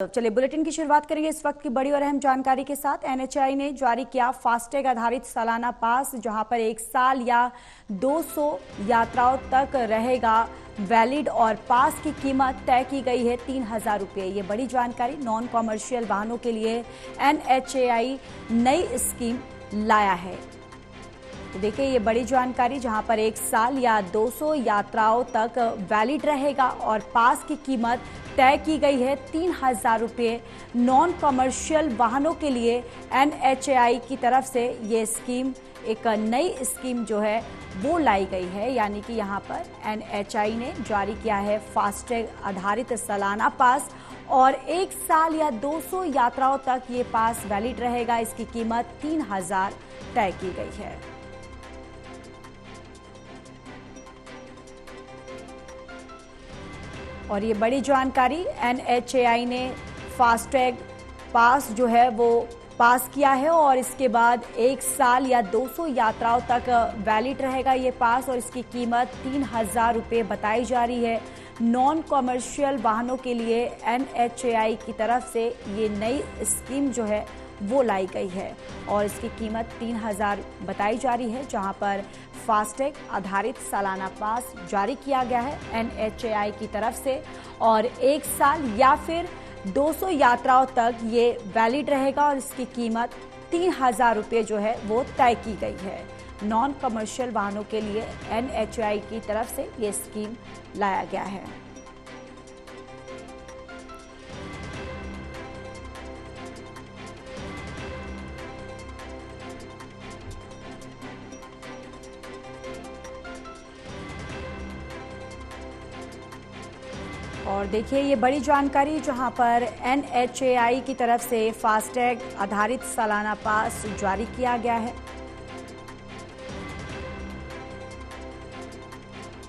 तो चलिए बुलेटिन की शुरुआत करेंगे इस वक्त की बड़ी और अहम जानकारी के साथ। एनएचएआई ने जारी किया फास्टैग आधारित सालाना पास, जहां पर 1 साल या 200 यात्राओं तक रहेगा वैलिड और पास की कीमत तय की गई है 3,000 रुपये। ये बड़ी जानकारी। नॉन कॉमर्शियल वाहनों के लिए एनएचएआई नई स्कीम लाया है। तो देखिए ये बड़ी जानकारी, जहां पर 1 साल या 200 यात्राओं तक वैलिड रहेगा और पास की कीमत तय की गई है 3,000 रुपये। नॉन कमर्शियल वाहनों के लिए एनएचएआई की तरफ से ये स्कीम, एक नई स्कीम जो है वो लाई गई है। यानी कि यहाँ पर एनएचएआई ने जारी किया है फास्टैग आधारित सालाना पास और 1 साल या 200 यात्राओं तक ये पास वैलिड रहेगा। इसकी कीमत 3,000 तय की गई है। और ये बड़ी जानकारी, एनएचएआई ने फास्टैग पास जो है वो पास किया है और इसके बाद 1 साल या 200 यात्राओं तक वैलिड रहेगा ये पास और इसकी कीमत 3,000 रुपये बताई जा रही है। नॉन कॉमर्शियल वाहनों के लिए एनएचएआई की तरफ से ये नई स्कीम जो है वो लाई गई है और इसकी कीमत 3,000 बताई जा रही है, जहां पर फास्टैग आधारित सालाना पास जारी किया गया है एनएचएआई की तरफ से और 1 साल या फिर 200 यात्राओं तक ये वैलिड रहेगा और इसकी कीमत 3,000 रुपये जो है वो तय की गई है। नॉन कमर्शियल वाहनों के लिए एनएचएआई की तरफ से ये स्कीम लाया गया है। और देखिए ये बड़ी जानकारी, जहां पर एनएचएआई की तरफ से फास्टैग आधारित सालाना पास जारी किया गया है।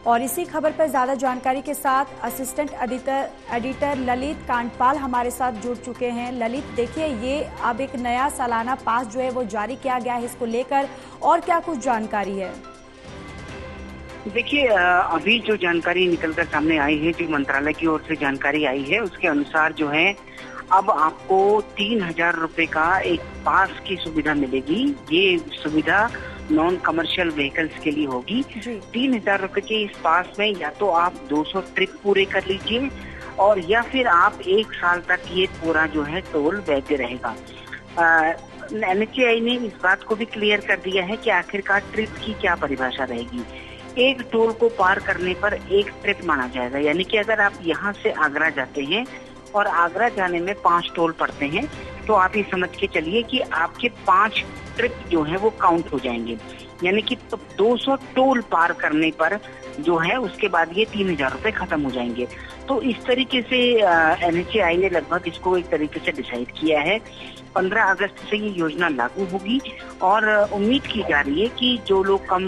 और इसी खबर पर ज्यादा जानकारी के साथ असिस्टेंट एडिटर ललित कांडपाल हमारे साथ जुड़ चुके हैं। ललित, देखिए ये अब एक नया सालाना पास जो है वो जारी किया गया है, इसको लेकर और क्या कुछ जानकारी है? देखिए अभी जो जानकारी निकलकर सामने आई है, जो मंत्रालय की ओर से जानकारी आई है, उसके अनुसार जो है अब आपको 3,000 रुपए का एक पास की सुविधा मिलेगी। ये सुविधा नॉन कमर्शियल व्हीकल्स के लिए होगी। 3,000 रुपए के इस पास में या तो आप 200 ट्रिप पूरे कर लीजिए और या फिर आप 1 साल तक ये पूरा जो है टोल वैध रहेगा। एनएचएआई ने इस बात को भी क्लियर कर दिया है कि आखिरकार ट्रिप की क्या परिभाषा रहेगी। एक टोल को पार करने पर एक ट्रिप माना जाएगा, यानी कि अगर आप यहाँ से आगरा जाते हैं और आगरा जाने में 5 टोल पड़ते हैं तो आप ये समझ के चलिए कि आपके 5 ट्रिप जो है वो काउंट हो जाएंगे। यानी कि 200 टोल पार करने पर जो है उसके बाद ये 3,000 रुपए खत्म हो जाएंगे। तो इस तरीके से एनएचएआई ने लगभग इसको एक तरीके से डिसाइड किया है। 15 अगस्त से ये योजना लागू होगी और उम्मीद की जा रही है कि जो लोग कम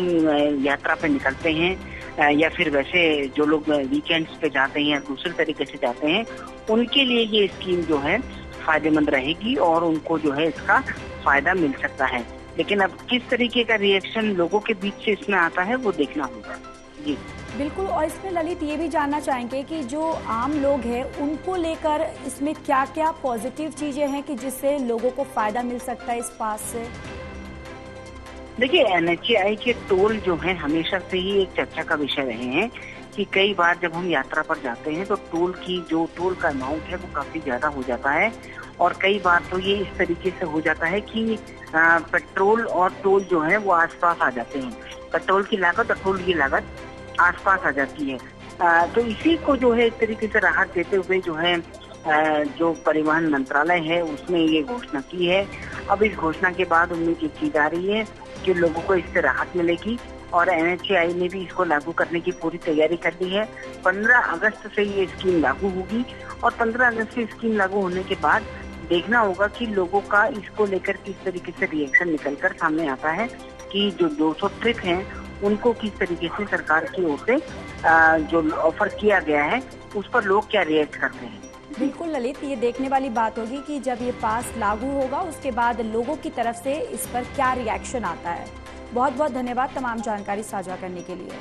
यात्रा पे निकलते हैं या फिर वैसे जो लोग वीकेंड्स पे जाते हैं या दूसरे तरीके से जाते हैं, उनके लिए ये स्कीम जो है फायदेमंद रहेगी और उनको जो है इसका फायदा मिल सकता है। लेकिन अब किस तरीके का रिएक्शन लोगों के बीच से इसमें आता है वो देखना होगा। जी बिल्कुल। और इसमें ललित ये भी जानना चाहेंगे कि जो आम लोग हैं उनको लेकर इसमें क्या क्या पॉजिटिव चीजें हैं कि जिससे लोगों को फायदा मिल सकता है इस पास से? देखिए एनएचएआई के टोल जो है हमेशा से ही एक चर्चा का विषय रहे हैं कि कई बार जब हम यात्रा पर जाते हैं तो टोल का अमाउंट है वो काफी ज्यादा हो जाता है और कई बार तो ये इस तरीके से हो जाता है कि पेट्रोल और टोल जो है वो आसपास आ जाते हैं। पेट्रोल की लागत और टोल की लागत आसपास आ जाती है। तो इसी को जो है एक तरीके से राहत देते हुए जो है जो परिवहन मंत्रालय है उसने ये घोषणा की है। अब इस घोषणा के बाद उम्मीद की जा रही है कि लोगों को इससे राहत मिलेगी और एनएचएआई ने भी इसको लागू करने की पूरी तैयारी कर ली है। 15 अगस्त से ये स्कीम लागू होगी और 15 अगस्त से स्कीम लागू होने के बाद देखना होगा कि लोगों का इसको लेकर किस तरीके से रिएक्शन निकलकर सामने आता है कि जो 200 ट्रिप हैं उनको किस तरीके से सरकार की ओर से जो ऑफर किया गया है उस पर लोग क्या रिएक्ट करते हैं। बिल्कुल ललित, ये देखने वाली बात होगी कि जब ये पास लागू होगा उसके बाद लोगों की तरफ से इस पर क्या रिएक्शन आता है। बहुत बहुत धन्यवाद तमाम जानकारी साझा करने के लिए।